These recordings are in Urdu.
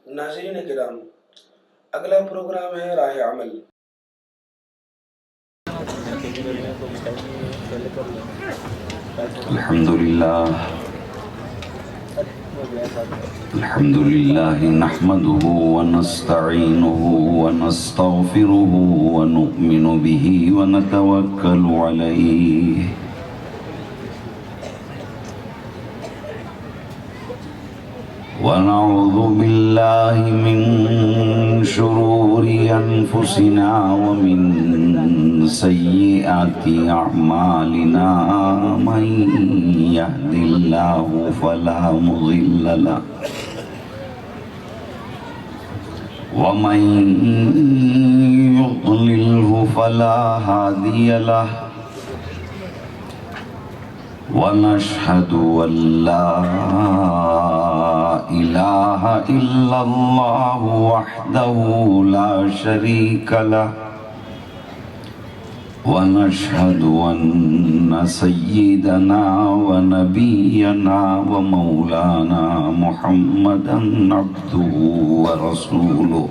ناظرین کرام، اگلا پروگرام ہے راہ عمل۔ الحمد لله نحمده ونستعينه ونستغفره ونؤمن به ونتوكل عليه ونعوذ بالله من شرور أنفسنا ومن سيئات أعمالنا من يهد الله فلا مضل له ومن يضلله فلا هادي له ونشهد أن لا إله إلا الله وحده لا شريك له ونشهد أن سيدنا ونبينا ومولانا محمدا عبده ورسوله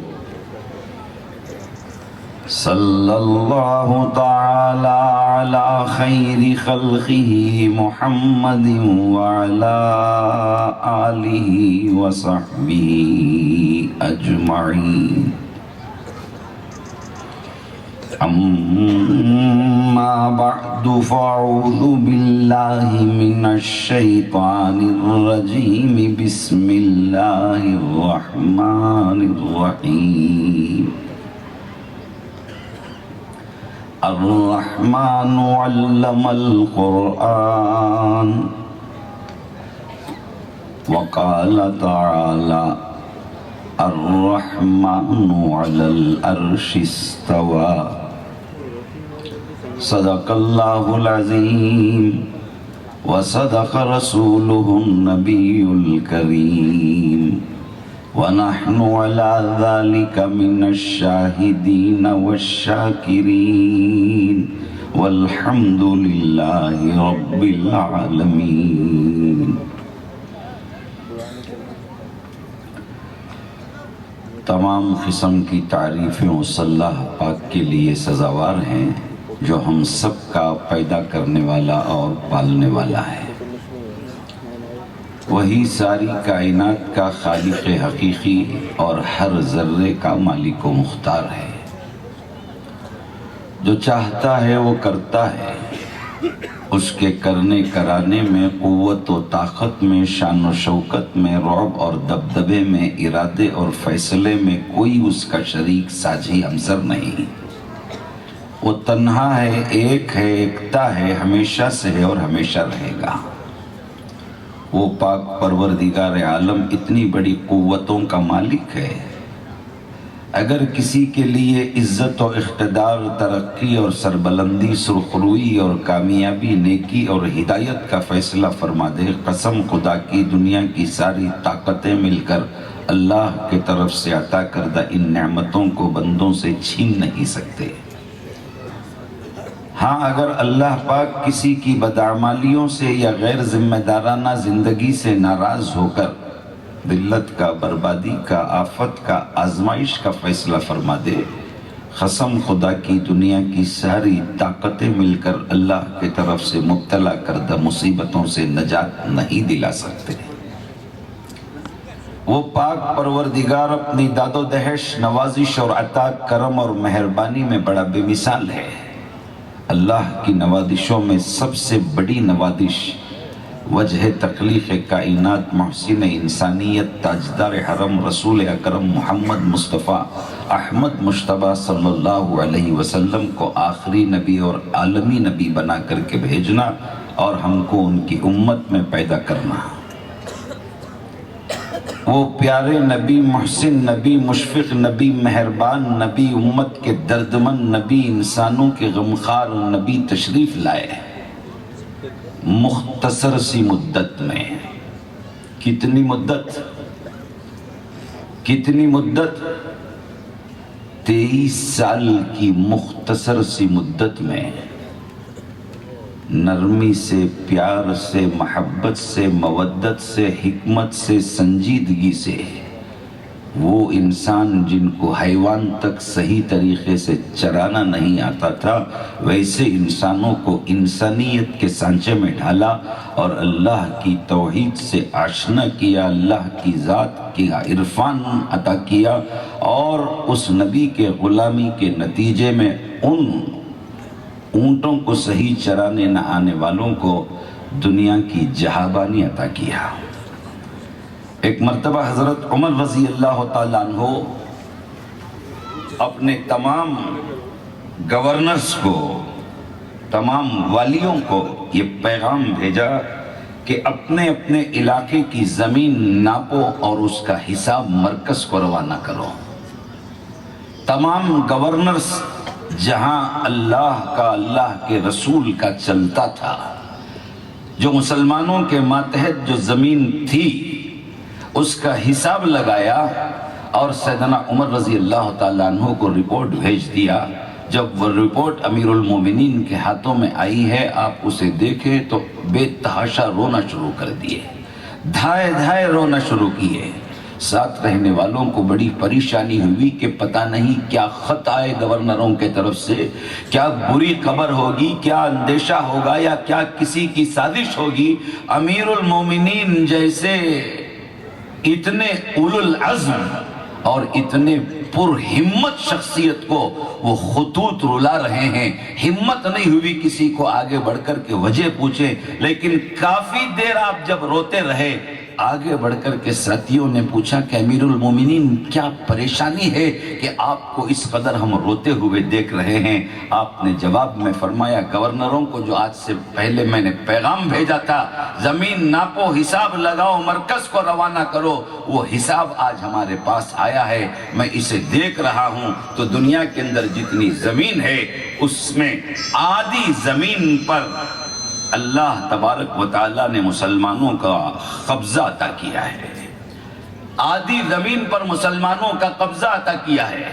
صلى الله تعالى على خير خلقه محمد وعلى آله وصحبه أجمعين أما بعد فأعوذ بالله من الشيطان الرجيم بسم الله الرحمن الرحيم الرحمن علم القرآن وقال تعالى الرحمن على العرش استوى صدق الله العظيم وصدق رسوله النبي الكريم ونحن على ذلك من الشاهدين والشاكرين والحمد لله رب العالمين۔ تمام قسم کی تعریفیں اس اللہ پاک کے لیے سزاوار ہیں جو ہم سب کا پیدا کرنے والا اور پالنے والا ہے۔ وہی ساری کائنات کا خالق حقیقی اور ہر ذرے کا مالک و مختار ہے۔ جو چاہتا ہے وہ کرتا ہے، اس کے کرنے کرانے میں، قوت و طاقت میں، شان و شوکت میں، رعب اور دبدبے میں، ارادے اور فیصلے میں کوئی اس کا شریک ساجی ہمسر نہیں۔ وہ تنہا ہے، ایک ہے، ایکتا ہے، ہمیشہ سے ہے اور ہمیشہ رہے گا۔ وہ پاک پروردگار عالم اتنی بڑی قوتوں کا مالک ہے، اگر کسی کے لیے عزت و اقتدار، ترقی اور سربلندی، سرخروئی اور کامیابی، نیکی اور ہدایت کا فیصلہ فرما دے، قسم خدا کی دنیا کی ساری طاقتیں مل کر اللہ کی طرف سے عطا کردہ ان نعمتوں کو بندوں سے چھین نہیں سکتے۔ ہاں، اگر اللہ پاک کسی کی بدعمالیوں سے یا غیر ذمہ دارانہ زندگی سے ناراض ہو کر ذلت کا، بربادی کا، آفت کا، آزمائش کا فیصلہ فرما دے، قسم خدا کی دنیا کی ساری طاقتیں مل کر اللہ کی طرف سے مبتلا کردہ مصیبتوں سے نجات نہیں دلا سکتے۔ وہ پاک پروردگار اپنی داد و دہش، نوازش اور عطا، کرم اور مہربانی میں بڑا بے مثال ہے۔ اللہ کی نوازشوں میں سب سے بڑی نوازش وجہ تخلیق کائنات، محسن انسانیت، تاجدار حرم، رسول اکرم محمد مصطفیٰ احمد مجتبیٰ صلی اللہ علیہ وسلم کو آخری نبی اور عالمی نبی بنا کر کے بھیجنا اور ہم کو ان کی امت میں پیدا کرنا۔ وہ پیارے نبی، محسن نبی، مشفق نبی، مہربان نبی، امت کے دردمند نبی، انسانوں کے غمخوار نبی تشریف لائے مختصر سی مدت میں۔ کتنی مدت؟ 23 سال کی مختصر سی مدت میں نرمی سے، پیار سے، محبت سے، مودت سے، حکمت سے، سنجیدگی سے وہ انسان جن کو حیوان تک صحیح طریقے سے چرانا نہیں آتا تھا، ویسے انسانوں کو انسانیت کے سانچے میں ڈھالا اور اللہ کی توحید سے آشنا کیا، اللہ کی ذات کا عرفان عطا کیا، اور اس نبی کے غلامی کے نتیجے میں ان اونٹوں کو صحیح چرانے نہ آنے والوں کو دنیا کی جہابانی عطا کیا۔ ایک مرتبہ حضرت عمر رضی اللہ تعالیٰ عنہ اپنے تمام گورنرز کو، تمام والیوں کو یہ پیغام بھیجا کہ اپنے اپنے علاقے کی زمین ناپو اور اس کا حساب مرکز کو روانہ کرو۔ تمام گورنرز جہاں اللہ کے رسول کا چلتا تھا، جو مسلمانوں کے ماتحت جو زمین تھی اس کا حساب لگایا اور سیدنا عمر رضی اللہ تعالیٰ عنہ کو رپورٹ بھیج دیا۔ جب وہ رپورٹ امیر المومنین کے ہاتھوں میں آئی ہے، آپ اسے دیکھیں تو بے تحاشا رونا شروع کر دیے، دھائے دھائے رونا شروع کیے۔ ساتھ رہنے والوں کو بڑی پریشانی ہوئی کہ پتہ نہیں کیا خط آئے گورنروں کے طرف سے، کیا بری خبر ہوگی، کیا اندیشہ ہوگا، یا کیا کسی کی سازش ہوگی۔ امیر المومنین جیسے اتنے اولو العزم اور اتنے پر ہمت شخصیت کو وہ خطوط رلا رہے ہیں، ہمت نہیں ہوئی کسی کو آگے بڑھ کر کے وجہ پوچھے، لیکن کافی دیر آپ جب روتے رہے، آگے بڑھ کر کے ساتھیوں نے پوچھا کہ امیر المومنین کیا پریشانی ہے کہ آپ کو اس قدر ہم روتے ہوئے دیکھ رہے ہیں؟ آپ نے جواب میں فرمایا، گورنروں کو جو آج سے پہلے میں نے پیغام بھیجا تھا، زمین ناپو، حساب لگاؤ، مرکز کو روانہ کرو، وہ حساب آج ہمارے پاس آیا ہے، میں اسے دیکھ رہا ہوں تو دنیا کے اندر جتنی زمین ہے اس میں آدھی زمین پر اللہ تبارک و تعالیٰ نے مسلمانوں کا قبضہ عطا کیا ہے، آدھی زمین پر مسلمانوں کا قبضہ عطا کیا ہے۔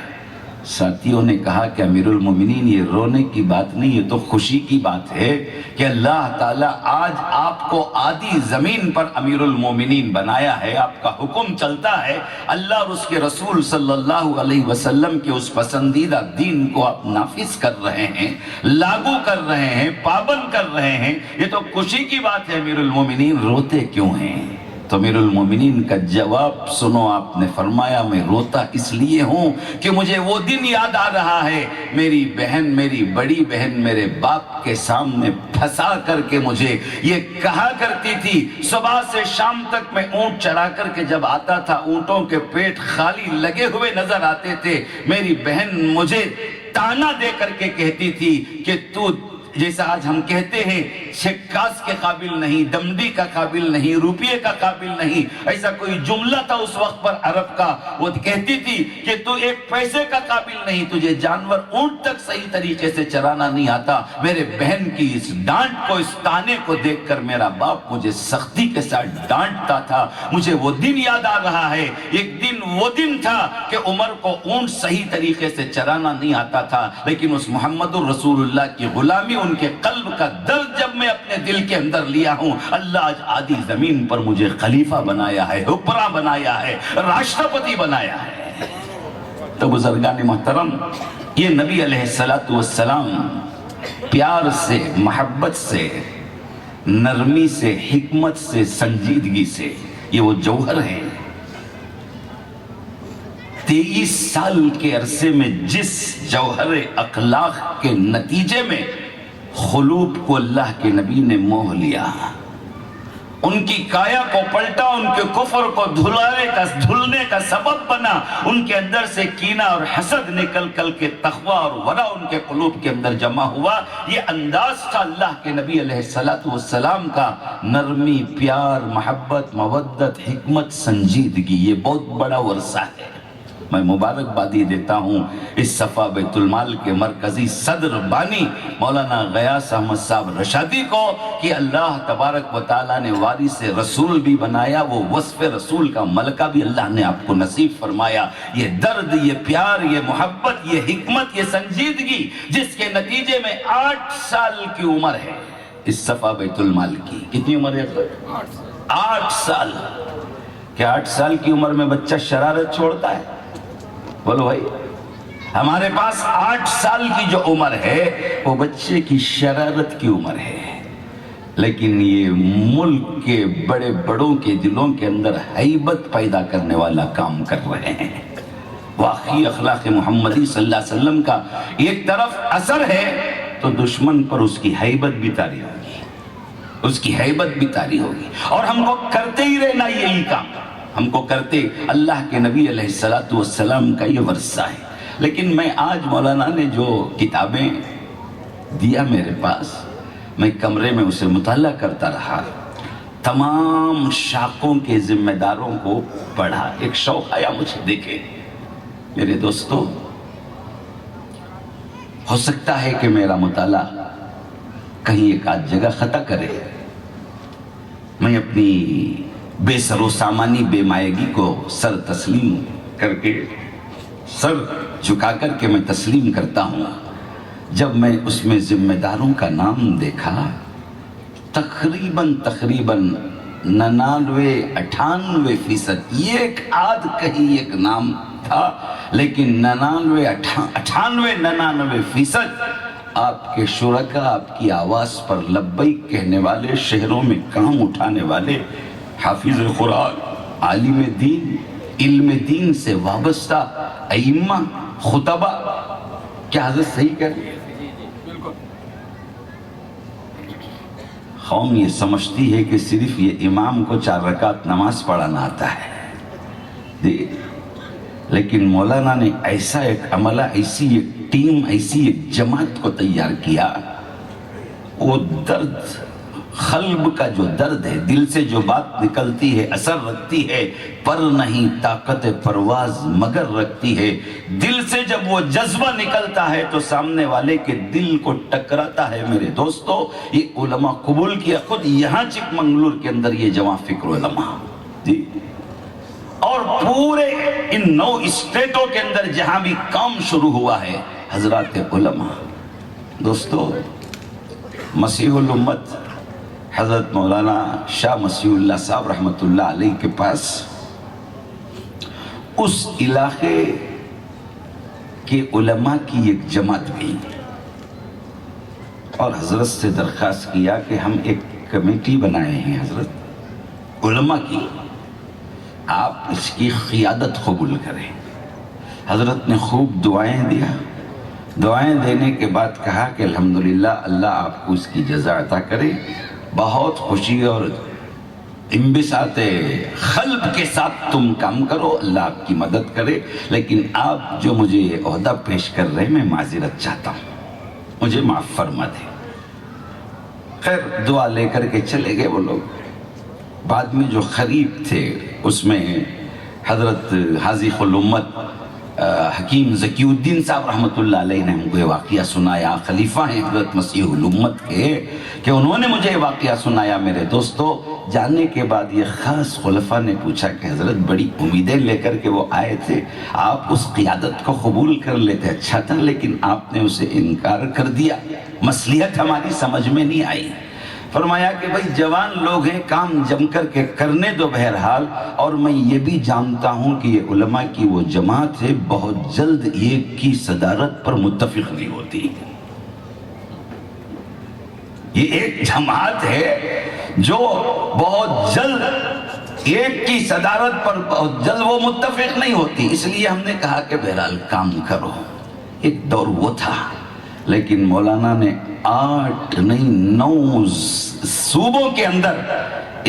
ساتھیوں نے کہا کہ امیر المومنین یہ رونے کی بات نہیں، یہ تو خوشی کی بات ہے کہ اللہ تعالیٰ آج آپ کو آدھی زمین پر امیر المومنین بنایا ہے، آپ کا حکم چلتا ہے، اللہ اور اس کے رسول صلی اللہ علیہ وسلم کے اس پسندیدہ دین کو آپ نافذ کر رہے ہیں، لاگو کر رہے ہیں، پابند کر رہے ہیں، یہ تو خوشی کی بات ہے۔ امیر المومنین روتے کیوں ہیں؟ تو امیر المومنین کا جواب سنو، آپ نے فرمایا، میں روتا اس لیے ہوں کہ مجھے وہ دن یاد آ رہا ہے، میری بہن، میری بڑی بہن میرے باپ کے سامنے پھنسا کر کے مجھے یہ کہا کرتی تھی، صبح سے شام تک میں اونٹ چڑھا کر کے جب آتا تھا، اونٹوں کے پیٹ خالی لگے ہوئے نظر آتے تھے، میری بہن مجھے تانا دے کر کے کہتی تھی کہ تو جیسا آج ہم کہتے ہیں شکاس کے قابل نہیں، دمڈی کا قابل نہیں، روپیے کا قابل نہیں، ایسا کوئی جملہ تھا اس وقت پر عرب کا، وہ کہتی تھی کہ تو ایک پیسے کا قابل نہیں، تجھے جانور اونٹ تک صحیح طریقے سے چرانا نہیں آتا۔ میرے بہن کی اس ڈانٹ کو، اس تانے کو دیکھ کر میرا باپ مجھے سختی کے ساتھ ڈانٹتا تھا۔ مجھے وہ دن یاد آ رہا ہے، ایک دن وہ دن تھا کہ عمر کو اونٹ صحیح طریقے سے چرانا نہیں آتا تھا، لیکن اس محمد الرسول اللہ کی غلامی، ان کے قلب کا درد جب میں اپنے دل کے اندر لیا ہوں، اللہ آج آدھی زمین پر مجھے خلیفہ بنایا ہے، حکمراں بنایا ہے، راشٹرپتی بنایا ہے۔ تو بزرگان محترم، یہ نبی علیہ السلام پیار سے، محبت سے، نرمی سے، حکمت سے، سنجیدگی سے، یہ وہ جوہر ہیں۔ 23 سال کے عرصے میں جس جوہر اخلاق کے نتیجے میں خلوب کو اللہ کے نبی نے موہ لیا، ان کی کایا کو پلٹا، ان کے کفر کو دھلنے کا سبب بنا، ان کے اندر سے کینہ اور حسد نکل کل کے تقوی اور ورع ان کے قلوب کے اندر جمع ہوا۔ یہ انداز تھا اللہ کے نبی علیہ السلام کا، نرمی، پیار، محبت، مودت، حکمت، سنجیدگی، یہ بہت بڑا ورثہ ہے۔ میں مبارکبادی دیتا ہوں اس صفا بیت المال کے مرکزی صدر بانی مولانا غیاث احمد صاحب رشادی کو کہ اللہ تبارک و تعالیٰ نے وارث رسول بھی بنایا، وہ وصف رسول کا ملکہ بھی اللہ نے آپ کو نصیب فرمایا۔ یہ درد، یہ پیار، یہ محبت، یہ حکمت، یہ سنجیدگی، جس کے نتیجے میں 8 سال کی عمر ہے اس صفا بیت المال کی۔ کتنی عمر ہے؟ 8 سال کیا 8 سال کی عمر میں بچہ شرارت چھوڑتا ہے؟ بولو بھائی، ہمارے پاس 8 سال کی جو عمر ہے وہ بچے کی شرارت کی عمر ہے، لیکن یہ ملک کے بڑے بڑوں کے دلوں کے اندر ہیبت پیدا کرنے والا کام کر رہے ہیں۔ واقعی اخلاق محمدی صلی اللہ علیہ وسلم کا ایک طرف اثر ہے تو دشمن پر اس کی ہیبت بھی طاری ہوگی، اس کی ہیبت بھی طاری ہوگی، اور ہم کو کرتے ہی رہنا یہی کام، ہم کو کرتے، اللہ کے نبی علیہ السلام کا یہ ورثہ ہے۔ لیکن میں آج مولانا نے جو کتابیں دیا میرے پاس، میں کمرے میں اسے مطالعہ کرتا رہا، تمام شاخوں کے ذمہ داروں کو پڑھا، ایک شوق آیا مجھے، دیکھے میرے دوستو، ہو سکتا ہے کہ میرا مطالعہ کہیں ایک آدھ جگہ خطا کرے، میں اپنی بے سر و سامانی بے مائگی کو سر تسلیم کر کے، سر جھکا کر کے میں تسلیم کرتا ہوں۔ جب میں اس میں ذمہ داروں کا نام دیکھا، تقریباً 99-98% ایک آدھ کہیں ایک نام تھا، لیکن 99-98% آپ کے شرکا، آپ کی آواز پر لبیک کہنے والے، شہروں میں کام اٹھانے والے، حافظ قرآن، عالم دین، علم دین سے وابستہ ائمہ، خطبہ، کیا حضرت صحیح کہہ رہی ہے؟ قوم یہ سمجھتی ہے کہ صرف یہ امام کو 4 رکعت نماز پڑھانا آتا ہے، لیکن مولانا نے ایسا ایک عملہ، ایسی ایک ٹیم، ایسی ایک جماعت کو تیار کیا، وہ درد، قلب کا جو درد ہے، دل سے جو بات نکلتی ہے اثر رکھتی ہے، پر نہیں طاقت پرواز مگر رکھتی ہے، دل سے جب وہ جذبہ نکلتا ہے تو سامنے والے کے دل کو ٹکراتا ہے۔ میرے دوستو، یہ علماء قبول کیا، خود یہاں چک منگلور کے اندر یہ جمع فکر علماء، جی، اور پورے ان 9 اسٹیٹوں کے اندر جہاں بھی کام شروع ہوا ہے، حضرات علماء۔ دوستو، مسیح الامت حضرت مولانا شاہ مسیح اللہ صاحب رحمت اللہ علیہ کے پاس اس علاقے کے علماء کی ایک جماعت بھی، اور حضرت سے درخواست کیا کہ ہم ایک کمیٹی بنائے ہیں حضرت علماء کی، آپ اس کی قیادت قبول کریں۔ حضرت نے خوب دعائیں دیا، دعائیں دینے کے بعد کہا کہ الحمدللہ اللہ آپ کو اس کی جزا عطا کرے، بہت خوشی اور انبساط قلب کے ساتھ تم کام کرو، اللہ آپ کی مدد کرے، لیکن آپ جو مجھے یہ عہدہ پیش کر رہے ہیں میں معذرت چاہتا ہوں، مجھے معاف فرما دیں۔ خیر دعا لے کر کے چلے گئے وہ لوگ۔ بعد میں جو خریب تھے اس میں حضرت حاضی الامت حکیم ذکی الدین صاحب رحمت اللہ علیہ نے ہم کو یہ واقعہ سنایا، خلیفہ ہیں حضرت مسیح الامت کے، کہ انہوں نے مجھے یہ واقعہ سنایا۔ میرے دوستو، جاننے کے بعد یہ خاص خلفاء نے پوچھا کہ حضرت بڑی امیدیں لے کر کے وہ آئے تھے، آپ اس قیادت کو قبول کر لیتے اچھا تھا، لیکن آپ نے اسے انکار کر دیا، مصلحت ہماری سمجھ میں نہیں آئی۔ فرمایا کہ بھائی جوان لوگ ہیں، کام جم کر کے کرنے دو بہرحال، اور میں یہ بھی جانتا ہوں کہ یہ علماء کی وہ جماعت ہے بہت جلد ایک کی صدارت پر متفق نہیں ہوتی۔ یہ ایک جماعت ہے جو بہت جلد ایک کی صدارت پر بہت جلد وہ متفق نہیں ہوتی، اس لیے ہم نے کہا کہ بہرحال کام کرو۔ ایک دور وہ تھا، لیکن مولانا نے 8 نہیں 9 صوبوں کے اندر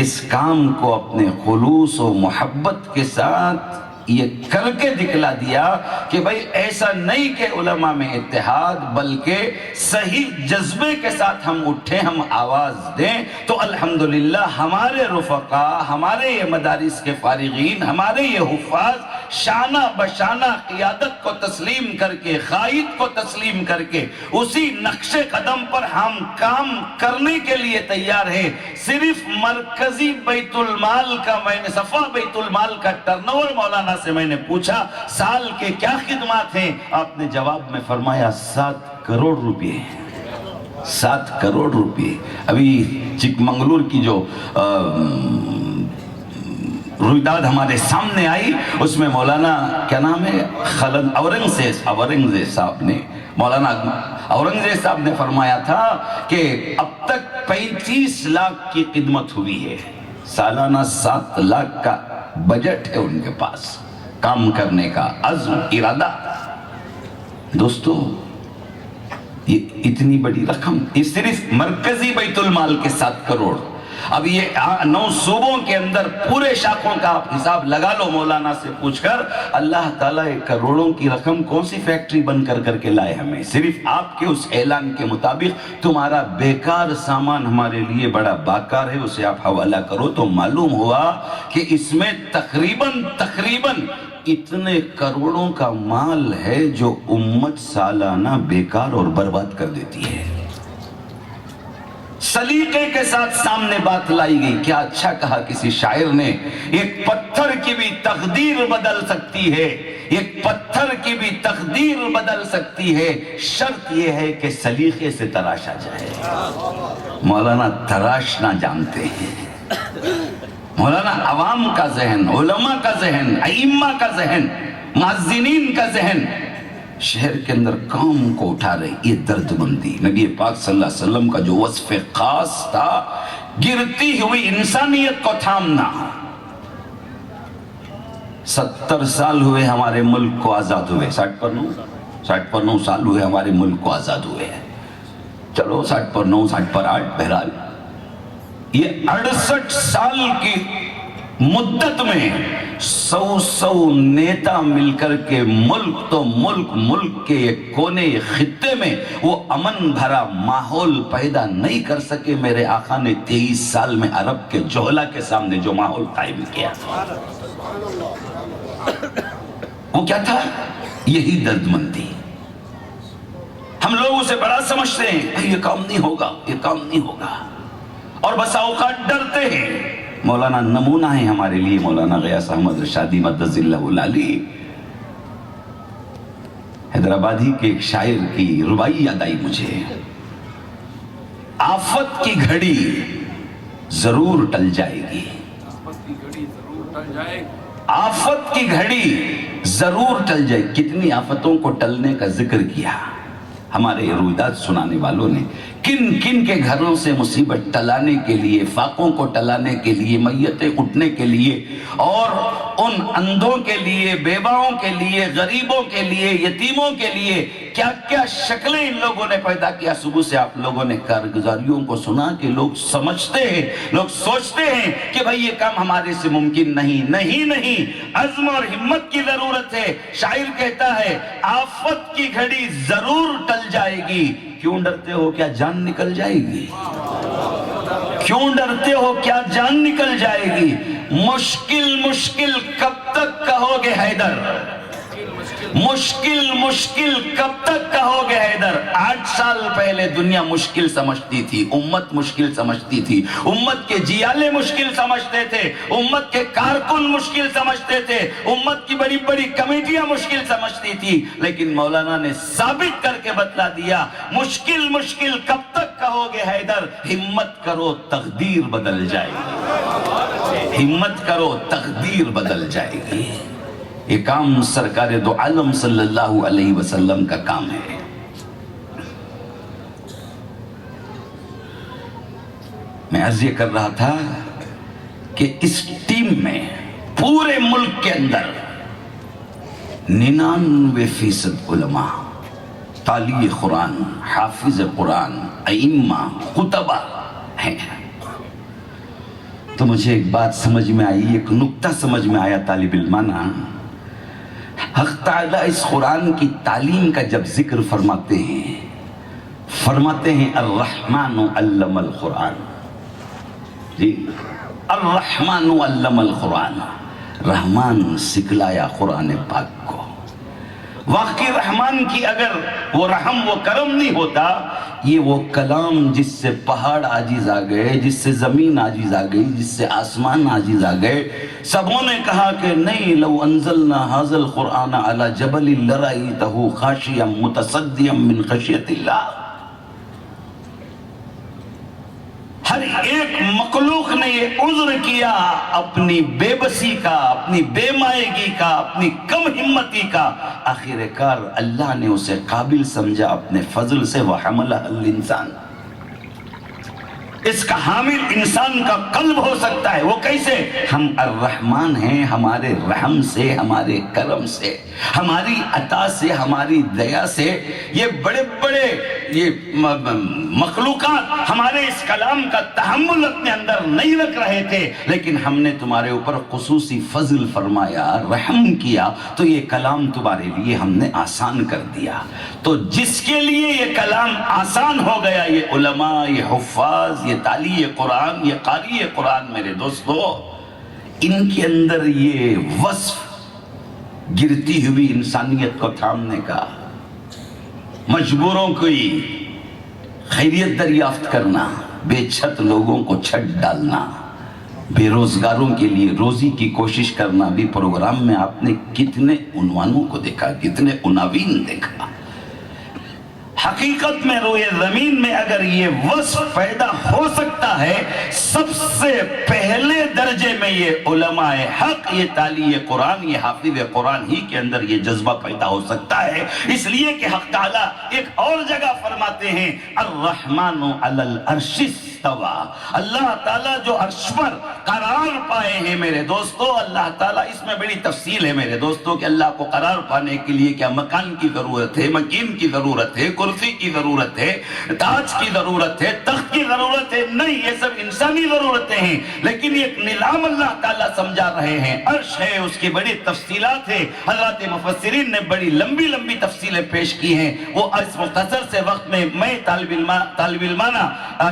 اس کام کو اپنے خلوص و محبت کے ساتھ یہ کر کے دکھلا دیا کہ بھائی ایسا نہیں کہ علماء میں اتحاد، بلکہ صحیح جذبے کے ساتھ ہم اٹھیں، ہم آواز دیں تو الحمدللہ ہمارے رفقا، ہمارے یہ مدارس کے فارغین، ہمارے یہ حفاظ شانہ بشانہ قیادت کو تسلیم کر کے، قائد کو تسلیم کر کے اسی نقش قدم پر ہم کام کرنے کے لیے تیار ہیں۔ صرف مرکزی بیت المال کا، میں نے صفحہ بیت المال کا ٹرن اوور مولانا سے میں نے پوچھا سال کے کیا خدمات ہیں، آپ نے جواب میں فرمایا 7 کروڑ روپے، 7 کروڑ روپے۔ ابھی چک منگلور کی جو رویداد ہمارے سامنے آئی، اس میں مولانا کیا نام ہے اورنگزیب صاحب نے، مولانا اورنگزیب صاحب نے فرمایا تھا کہ اب تک 35 لاکھ کی خدمت ہوئی ہے، سالانہ 7 لاکھ کا بجٹ ہے ان کے پاس کام کرنے کا، عزم، ارادہ۔ دوستو یہ اتنی بڑی رقم، یہ صرف مرکزی بیت المال کے 7 کروڑ، اب یہ 9 صوبوں کے اندر پورے شاخوں کا آپ حساب لگا لو مولانا سے پوچھ کر، اللہ تعالیٰ 1 کروڑوں کی رقم کون سی فیکٹری بند کر کے لائے ہمیں؟ صرف آپ کے اس اعلان کے مطابق تمہارا بیکار سامان ہمارے لیے بڑا باکار ہے، اسے آپ حوالہ کرو، تو معلوم ہوا کہ اس میں تقریباً اتنے کروڑوں کا مال ہے جو امت سالانہ بیکار اور برباد کر دیتی ہے۔ سلیقے کے ساتھ سامنے بات لائی گئی، کیا اچھا کہا کسی شاعر نے، ایک پتھر کی بھی تقدیر بدل سکتی ہے، ایک پتھر کی بھی تقدیر بدل سکتی ہے، شرط یہ ہے کہ سلیقے سے تراشا جائے۔ مولانا تراشنا جانتے ہیں، مولانا عوام کا ذہن، علماء کا ذہن، ائمہ کا ذہن، معزنین کا ذہن شہر کے اندر کام کو اٹھا رہے، یہ درد مندی۔ نبی پاک صلی اللہ علیہ وسلم کا جو وصف خاص تھا، گرتی ہوئی انسانیت کو تھامنا۔ 70 سال ہوئے ہمارے ملک کو آزاد ہوئے، 60 پر 9 سال ہوئے ہمارے ملک کو آزاد ہوئے، چلو 60 پر 9 60 پر 8، بہرحال یہ 68 سال کی مدت میں 100 نیتا مل کر کے ملک کے ایک کونے خطے میں وہ امن بھرا ماحول پیدا نہیں کر سکے۔ میرے آقا نے 23 سال میں عرب کے جوہلا کے سامنے جو ماحول قائم کیا تھا، وہ کیا تھا؟ یہی درد مندی۔ ہم لوگ اسے بڑا سمجھتے ہیں، یہ کام نہیں ہوگا، یہ کام نہیں ہوگا، اور بسا اوقات ڈرتے ہیں۔ مولانا نمونہ ہیں ہمارے لیے، مولانا غیاث احمد رشادی مدد اللہ العلی، حیدرآبادی کے ایک شاعر کی ربائی یاد آئی مجھے، آفت کی گھڑی ضرور ٹل جائے گی، آفت کی گھڑی ضرور ٹل جائے گی۔ کتنی آفتوں کو ٹلنے کا ذکر کیا ہمارے رویداد سنانے والوں نے، کن کن کے گھروں سے مصیبت ٹلانے کے لیے، فاقوں کو ٹلانے کے لیے، میتیں اٹھنے کے لیے، اور ان اندھوں کے لیے، بیواؤں کے لیے، غریبوں کے لیے، یتیموں کے لیے کیا کیا شکلیں ان لوگوں نے پیدا کیا۔ صبح سے آپ لوگوں نے کارگزاریوں کو سنا کہ لوگ سمجھتے ہیں، لوگ سوچتے ہیں کہ بھئی یہ کام ہمارے سے ممکن نہیں، عزم اور ہمت کی ضرورت ہے۔ شاعر کہتا ہے آفت کی گھڑی ضرور ٹل جائے گی۔ کیوں ڈرتے ہو؟ کیا جان نکل جائے گی؟ کیوں ڈرتے ہو؟ کیا جان نکل جائے گی؟ مشکل کب تک کہو گے حیدر؟ مشکل کب تک کہو گے حیدر؟ 8 سال پہلے دنیا مشکل سمجھتی تھی، امت مشکل سمجھتی تھی، امت کے جیالے مشکل سمجھتے تھے، امت کے کارکن مشکل سمجھتے تھے، امت کی بڑی بڑی کمیٹیاں مشکل سمجھتی تھی، لیکن مولانا نے ثابت کر کے بتلا دیا، مشکل کب تک کہو گے حیدر؟ ہمت کرو تقدیر بدل جائے گی، ہمت کرو تقدیر بدل جائے گی۔ یہ کام سرکار دو عالم صلی اللہ علیہ وسلم کا کام ہے۔ میں عرض یہ کر رہا تھا کہ اس ٹیم میں پورے ملک کے اندر 99% علماء، تالی قرآن، حافظ قرآن، ائمہ، خطبہ ہیں۔ تو مجھے ایک بات سمجھ میں آئی، ایک نکتہ سمجھ میں آیا طالب علمانہ، حق تعالیٰ اس قرآن کی تعلیم کا جب ذکر فرماتے ہیں الرحمن علم القرآن، جی الرحمن علم القرآن، رحمان سکھلایا قرآن پاک کو۔ واقعی رحمان کی اگر وہ رحم و کرم نہیں ہوتا، یہ وہ کلام جس سے پہاڑ عاجز آ گئے، جس سے زمین عاجز آ گئی، جس سے آسمان عاجز آ گئے، سبوں نے کہا کہ نہیں، لو انزلنا ھذا القرآن علی جبل لرأیتہ خاشعا متصدعا من خشیۃ اللہ۔ ہر ایک مخلوق نے یہ عذر کیا اپنی بے بسی کا، اپنی بے مائگی کا، اپنی کم ہمتی کا، آخر کار اللہ نے اسے قابل سمجھا اپنے فضل سے، وَحَمَلَهَا الْإِنسَانُ۔ اس کا حامل انسان کا قلب ہو سکتا ہے، وہ کیسے؟ ہم الرحمن ہیں، ہمارے رحم سے، ہمارے کرم سے، ہماری عطا سے، ہماری دیا سے یہ بڑے بڑے یہ مخلوقات ہمارے اس کلام کا تحمل اپنے اندر نہیں رکھ رہے تھے، لیکن ہم نے تمہارے اوپر خصوصی فضل فرمایا، رحم کیا، تو یہ کلام تمہارے لیے ہم نے آسان کر دیا۔ تو جس کے لیے یہ کلام آسان ہو گیا، یہ علماء، یہ حفاظ، یہ تالی قرآن، یہ قاری قرآن، میرے دوستو، ان کے اندر یہ وصف گرتی ہوئی انسانیت کو تھامنے کا، مجبوروں کی خیریت دریافت کرنا، بے چھت لوگوں کو چھت ڈالنا، بے روزگاروں کے لیے روزی کی کوشش کرنا، بھی پروگرام میں آپ نے کتنے عنوانوں کو دیکھا، کتنے عناوین دیکھا۔ حقیقت میں روئے زمین میں اگر یہ وصف پیدا ہو سکتا ہے، سب سے پہلے درجے میں یہ علماء حق، یہ تالی قرآن، یہ حافظ قرآن ہی کے اندر یہ جذبہ پیدا ہو سکتا ہے، اس لیے کہ حق تعالیٰ ایک اور جگہ فرماتے ہیں الرحمن علی العرش استوى، اللہ تعالیٰ جو عرش پر قرار پائے ہیں میرے دوستو، اللہ تعالیٰ، اس میں بڑی تفصیل ہے میرے دوستو کہ اللہ کو قرار پانے کے لیے کیا مکان کی ضرورت ہے، مکین کی ضرورت ہے، کرسی کی ضرورت ہے، تاج کی ضرورت ہے، تخت کی ضرورت ہے، نہیں، یہ سب انسانی ضرورتیں ہیں، لیکن ایک نظام اللہ تعالیٰ سمجھا رہے ہیں، عرش ہے، اس کی بڑی تفصیلات ہیں، حضرات مفسرین نے بڑی لمبی لمبی تفصیلیں پیش کی ہیں، وہ اس مختصر سے وقت میں طالب علمانہ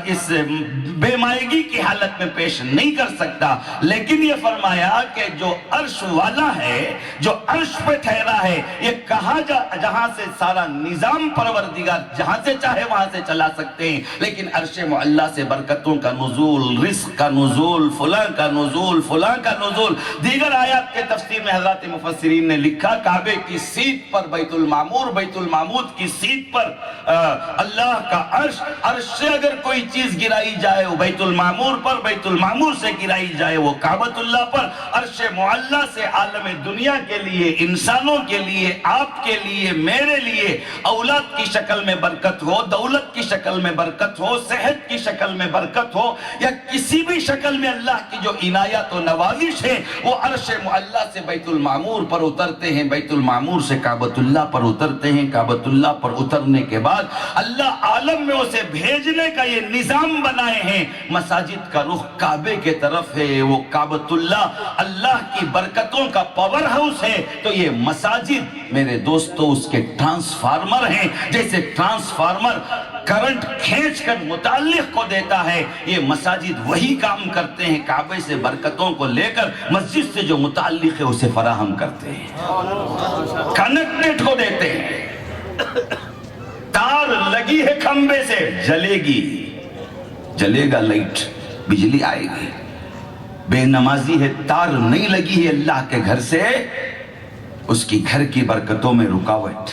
اس بے مائگی کی حالت میں پیش نہیں کر سکتا، لیکن یہ فرمایا کہ جو عرش والا ہے، جو عرش پہ ٹھہرا ہے، یہ کہاں جہاں سے سارا نظام پروردگار جہاں سے چاہے وہاں سے چلا سکتے ہیں، لیکن عرش معلیٰ سے برکتوں کا نزول، رزق کا نزول، فلاں کا نزول، فلاں کا نزول، دیگر آیات کے تفسیر میں حضرات مفسرین نے لکھا کعبے کی سیٹ پر بیت المعمور، بیت المعمود کی سیٹ پر اللہ کا عرش، عرش سے اگر کوئی چیز گرائی جائے وہ بیت المعمور پر، بیت المعمور سے گرائی جائے وہ کعبۃ اللہ پر، عرش معلیٰ سے عالم دنیا کے لیے، انسانوں کے لیے، آپ کے لیے، میرے لیے، اولاد کی شکل میں برکت ہو، دولت کی شکل میں برکت ہو، صحت کی شکل میں برکت ہو، یا کسی بھی شکل میں اللہ کی جو عنایت و نوازش ہے وہ عرش معلیٰ سے بیت المعمور پر اترتے ہیں، بیت المعمور سے کعبۃ اللہ پر اترتے ہیں، کعبۃ اللہ پر اترنے کے بعد اللہ عالم میں اسے بھیجنے کا یہ نظام بنائے ہیں، مساجد کا رخ کعبے کے طرف ہے، وہ کعبۃ اللہ اللہ کی برکتوں کا پاور ہاؤس ہے، تو یہ مساجد میرے دوستو اس کے ٹرانسفارمر ہیں، جیسے ٹرانسفارمر کرنٹ کھینچ کر متعلق کو دیتا ہے، یہ مساجد وہی کام کرتے ہیں، کعبے سے برکتوں کو لے کر مسجد سے جو متعلق ہے اسے فراہم کرتے ہیں، کنیکٹڈ کو دیتے ہیں، تار لگی ہے کھمبے سے، جلے گی، جلے گا لائٹ، بجلی آئے گی، بے نمازی ہے، تار نہیں لگی ہے اللہ کے گھر سے، اس کی گھر کی برکتوں میں رکاوٹ،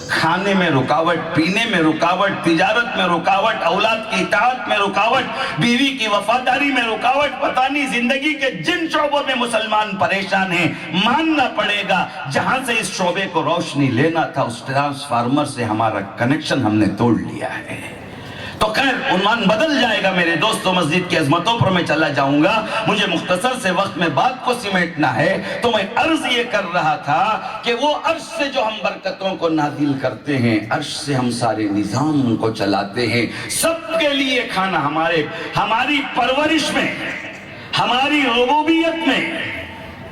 کھانے میں رکاوٹ، پینے میں رکاوٹ، تجارت میں رکاوٹ، اولاد کی اطاعت میں رکاوٹ، بیوی کی وفاداری میں رکاوٹ، پتہ نہیں زندگی کے جن شعبوں میں مسلمان پریشان ہیں، ماننا پڑے گا جہاں سے اس شعبے کو روشنی لینا تھا اس ٹرانسفارمر سے ہمارا کنیکشن ہم نے توڑ لیا ہے۔ تو خیر عنوان بدل جائے گا میرے دوستو، مسجد کی عظمتوں پر میں چلا جاؤں گا، مجھے مختصر سے وقت میں بات کو سمیٹنا ہے، تو میں عرض یہ کر رہا تھا کہ وہ عرش سے جو ہم برکتوں کو نازل کرتے ہیں، عرش سے ہم سارے نظام کو چلاتے ہیں، سب کے لیے کھانا، ہماری پرورش میں، ہماری ربوبیت میں،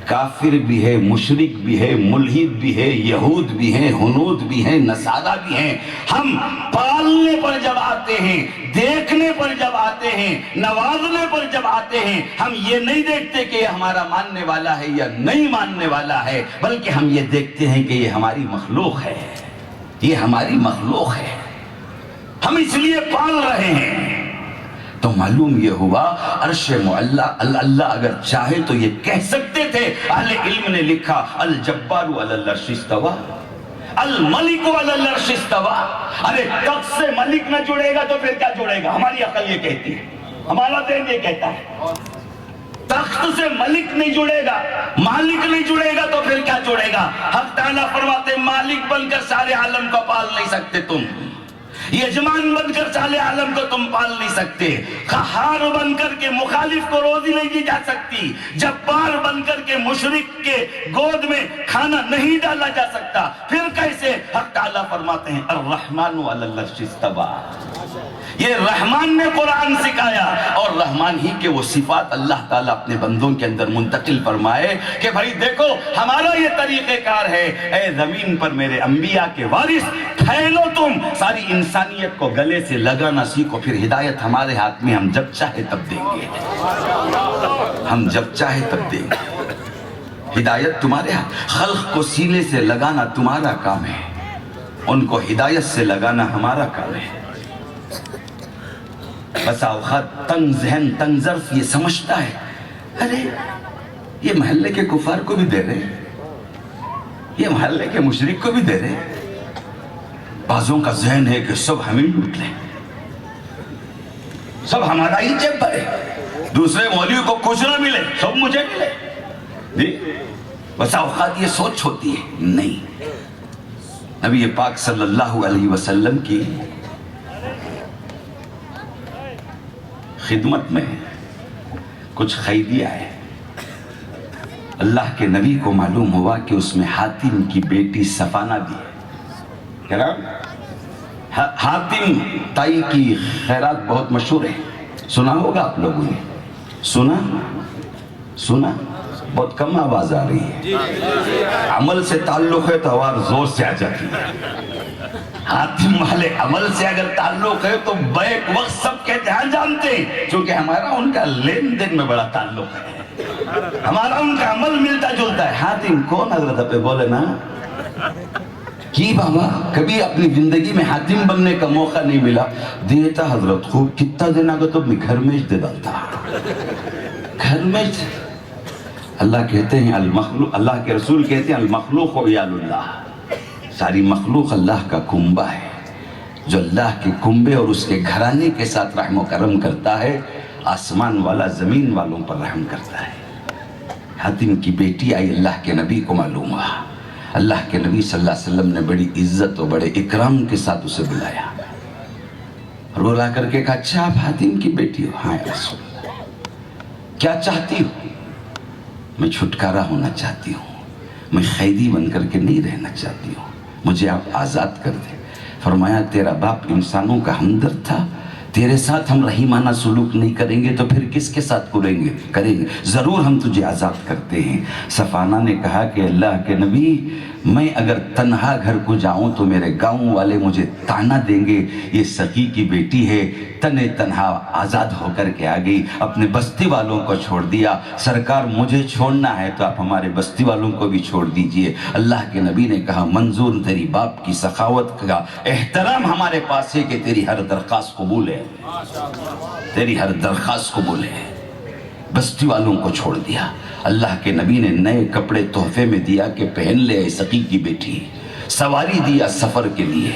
کافر بھی ہے، مشرک بھی ہے، ملحد بھی ہے، یہود بھی ہیں، ہنود بھی ہیں، نصارہ بھی ہیں، ہم پالنے پر جب آتے ہیں، دیکھنے پر جب آتے ہیں، نوازنے پر جب آتے ہیں، ہم یہ نہیں دیکھتے کہ یہ ہمارا ماننے والا ہے یا نہیں ماننے والا ہے، بلکہ ہم یہ دیکھتے ہیں کہ یہ ہماری مخلوق ہے، یہ ہماری مخلوق ہے، ہم اس لیے پال رہے ہیں۔ تو معلوم یہ ہوا عرش معلیٰ اللہ اگر چاہے تو یہ کہہ سکتے تھے، اہل علم نے لکھا الجبار علی العرش استوى، الملک علی العرش استوى، ارے تخت سے ملک نہ جڑے گا تو پھر کیا جڑے گا؟ ہماری عقل یہ کہتی ہے ہمارا دین یہ کہتا ہے تخت سے ملک نہیں جڑے گا، مالک نہیں جڑے گا تو پھر کیا جڑے گا؟ حق تعالیٰ فرماتے مالک بن کر سارے عالم کو پال نہیں سکتے تم، یجمان بن کر سارے عالم کو تم پال نہیں سکتے، قہار بن کر کے مخالف کو روزی نہیں دی جا سکتی، جبار بن کر کے مشرک کے گود میں کھانا نہیں ڈالا جا سکتا، پھر کیسے؟ حق تعالیٰ فرماتے ہیں الرحمن علی العرش استویٰ، یہ رحمان نے قرآن سکھایا، اور رحمان ہی کے وہ صفات اللہ تعالیٰ اپنے بندوں کے اندر منتقل فرمائے کہ بھائی دیکھو ہمارا یہ طریقہ کار ہے، اے زمین پر میرے انبیاء کے وارث پھیلو تم، ساری انسانیت کو گلے سے لگانا سیکھو، پھر ہدایت ہمارے ہاتھ میں، ہم جب چاہے تب دیں گے، ہم جب چاہے تب دیں گے، ہدایت تمہارے ہاتھ، خلق کو سینے سے لگانا تمہارا کام ہے، ان کو ہدایت سے لگانا ہمارا کام ہے۔ بسا اوقات تنگ ذہن تنگ ظرف یہ سمجھتا ہے ارے یہ محلے کے کفار کو بھی دے رہے، یہ محلے کے مشرک کو بھی دے رہے، بعضوں کا ذہن ہے کہ سب ہمیں لوٹ لیں، سب ہمارا ہی جیب بھرے، دوسرے مولوی کو کچھ نہ ملے سب مجھے ملے، جی بسا اوقات یہ سوچ ہوتی ہے، نہیں، نبی پاک صلی اللہ علیہ وسلم کی خدمت میں کچھ قیدی آئے، اللہ کے نبی کو معلوم ہوا کہ اس میں حاتم کی بیٹی صفانہ بھی ہے، کیا نام؟ حاتم تائی کی خیرات بہت مشہور ہے، سنا ہوگا آپ لوگوں نے، سنا بہت کم آواز آ رہی ہے، عمل سے تعلق ہے تو آواز زور سے آ جاتی ہے، حاتم والے عمل سے اگر تعلق ہے تو بیک وقت سب کہتے ہیں جانتے ہیں، چونکہ ہمارا ان کا لین دین میں بڑا تعلق ہے، ہمارا ان کا عمل ملتا جلتا ہے۔ حاتم کون حضرت پہ بولے نا کی بابا کبھی اپنی زندگی میں حاتم بننے کا موقع نہیں ملا، دیتا حضرت خوب کتنا دینا گا تو میں گھر میں دے ڈالتا، گھر میں۔ اللہ کہتے ہیں المخلوق، اللہ کے رسول کہتے ہیں المخلوق و عیال اللہ، ساری مخلوق اللہ کا کنبہ ہے، جو اللہ کے کنبے اور اس کے گھرانے کے ساتھ رحم و کرم کرتا ہے، آسمان والا زمین والوں پر رحم کرتا ہے۔ حاتم کی بیٹی آئی، اللہ کے نبی کو معلوم ہوا، اللہ کے نبی صلی اللہ علیہ وسلم نے بڑی عزت اور بڑے اکرام کے ساتھ اسے بلایا، رولا کر کے کہا اچھا آپ حاتم کی بیٹی ہو؟ ہاں یا رسول اللہ، کیا چاہتی ہو؟ میں چھٹکارا ہونا چاہتی ہوں، میں قیدی بن کر کے نہیں رہنا چاہتی ہوں، مجھے آپ آزاد کر دیں۔ فرمایا تیرا باپ انسانوں کا ہمدرد تھا، تیرے ساتھ ہم رحیمانہ سلوک نہیں کریں گے تو پھر کس کے ساتھ کریں گے، ضرور ہم تجھے آزاد کرتے ہیں۔ صفانہ نے کہا کہ اللہ کے نبی میں اگر تنہا گھر کو جاؤں تو میرے گاؤں والے مجھے تانا دیں گے، یہ سخی کی بیٹی ہے، تنے تنہا آزاد ہو کر کے آ گئی، اپنے بستی والوں کو چھوڑ دیا، سرکار مجھے چھوڑنا ہے تو آپ ہمارے بستی والوں کو بھی چھوڑ دیجئے۔ اللہ کے نبی نے کہا منظور تیری باپ کی سخاوت کا احترام ہمارے پاس ہے کہ تیری ہر درخواست قبول ہے، تیری ہر درخواست قبول ہے۔ بستی والوں کو چھوڑ دیا، اللہ کے نبی نے نئے کپڑے تحفے میں دیا کہ پہن لے اے سقی کی بیٹی، سواری دیا سفر کے لیے،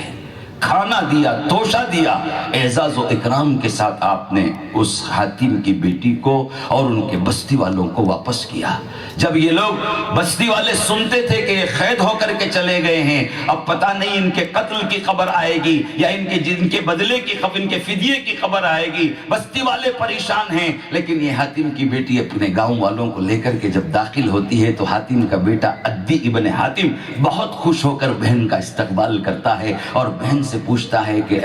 کھانا دیا، توشہ دیا، اعزاز و اکرام کے ساتھ آپ نے اس حاتم کی بیٹی کو اور ان کے بستی والوں کو واپس کیا۔ جب یہ لوگ بستی والے سنتے تھے کہ یہ قید ہو کر کے چلے گئے ہیں، اب پتہ نہیں ان کے قتل کی خبر آئے گی یا ان کے بدلے کی خبر، ان کے فدیے کی خبر آئے گی، بستی والے پریشان ہیں، لیکن یہ حاتم کی بیٹی اپنے گاؤں والوں کو لے کر کے جب داخل ہوتی ہے تو حاتم کا بیٹا عدی ابن حاتم بہت خوش ہو کر بہن کا استقبال کرتا ہے اور بہن سے پوچھتا ہے کہ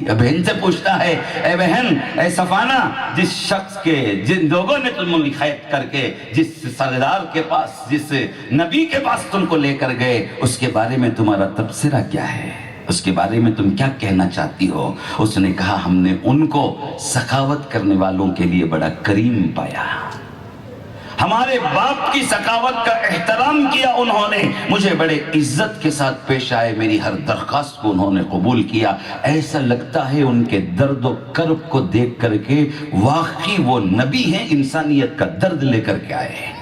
بہن سے پوچھتا ہے اے بہن، اے صفانہ، جس شخص کے جن لوگوں نے تم قید کر کے جس سردار کے پاس، جس نبی کے پاس تم کو لے کر گئے، اس کے بارے میں تمہارا تبصرہ کیا ہے، اس کے بارے میں تم کیا کہنا چاہتی ہو؟ اس نے کہا ہم نے ان کو سخاوت کرنے والوں کے لیے بڑا کریم پایا، ہمارے باپ کی سخاوت کا احترام کیا انہوں نے، مجھے بڑے عزت کے ساتھ پیش آئے، میری ہر درخواست کو انہوں نے قبول کیا، ایسا لگتا ہے ان کے درد و کرب کو دیکھ کر کے واقعی وہ نبی ہیں، انسانیت کا درد لے کر کے آئے ہیں۔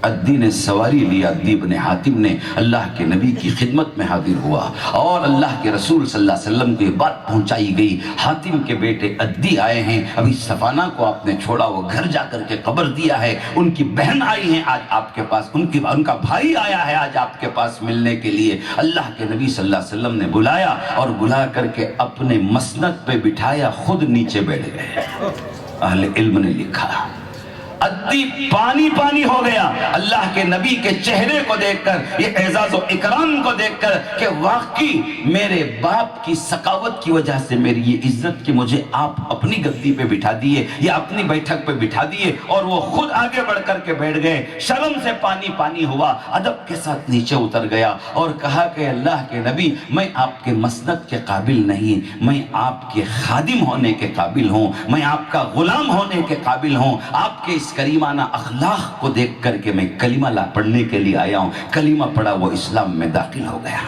عدی نے سواری لی، عدی بن حاتم نے اللہ کے نبی کی خدمت میں حاضر ہوا اور اللہ کے رسول صلی اللہ علیہ وسلم کو یہ بات پہنچائی گئی، حاتم کے بیٹے عدی آئے ہیں، ابھی صفانہ کو آپ نے چھوڑا، وہ گھر جا کر کے قبر دیا ہے، ان کی بہن آئی ہیں آج آپ کے پاس، ان کا بھائی آیا ہے آج آپ کے پاس ملنے کے لیے۔ اللہ کے نبی صلی اللہ علیہ وسلم نے بلایا اور بلا کر کے اپنے مسند پہ بٹھایا، خود نیچے بیٹھ گئے۔ اہل علم نے لکھا عدی پانی پانی ہو گیا اللہ کے نبی کے چہرے کو دیکھ کر، یہ اعزاز و اکرام کو دیکھ کر کہ واقعی میرے باپ کی سخاوت کی وجہ سے میری یہ عزت کہ مجھے آپ اپنی گدی پہ بٹھا دیے یا اپنی بیٹھک پہ بٹھا دیے، اور وہ خود آگے بڑھ کر کے بیٹھ گئے۔ شرم سے پانی پانی ہوا، ادب کے ساتھ نیچے اتر گیا اور کہا کہ اللہ کے نبی میں آپ کے مسند کے قابل نہیں، میں آپ کے خادم ہونے کے قابل ہوں، میں آپ کا غلام ہونے کے قابل ہوں، آپ کے اس کریمانہ اخلاق کو دیکھ کر کے میں کلمہ پڑھنے کے لیے آیا ہوں۔ کلمہ پڑھا، وہ اسلام میں داخل ہو گیا۔